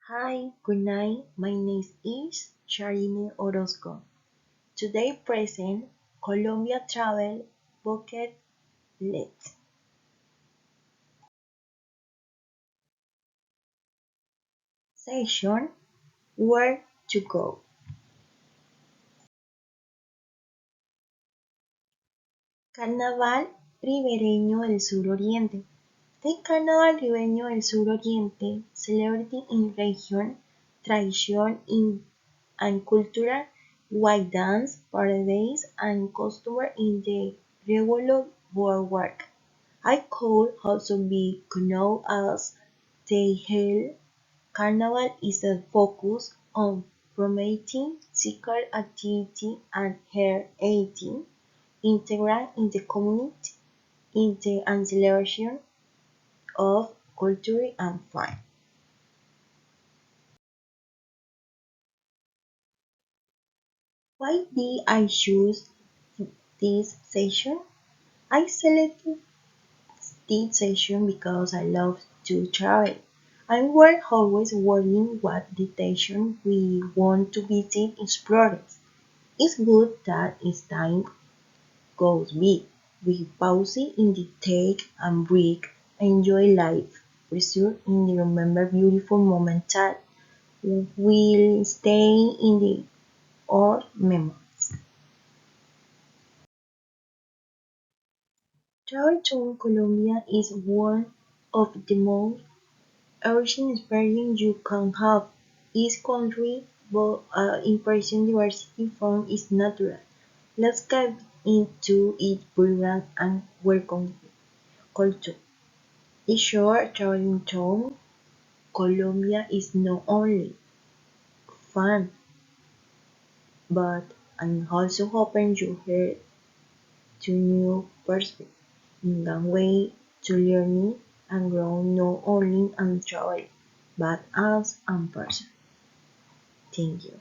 Hi, good night. My name is Sharine Orozco. Today present Colombia Travel Bucket List. Session Where to Go. Carnaval Ribereño del Sur Oriente. The Carnaval Ribereño del Sur Oriente, celebrating in region, tradition and culture, white dance, parades, and costume in the regular work. I could also be known as the Hell Carnival is a focus on promoting physical activity and health integral in the community in the celebration of culture and fun. Why did I choose this session? I selected this session because I love to travel, and we're always worrying what destination we want to visit explore. It's good that as time goes by, we pause in the take and break, enjoy life, result in the remember beautiful moments that will stay in our memories. Travel to Colombia is one of the most enriching experiences you can have. Each country but impression diversity from its natural. Let's get into its vibrant and welcoming culture. It's sure traveling to Colombia is not only fun, but and also open your head to new perspectives in a way to learning and grow not only in travel, but as a person. Thank you.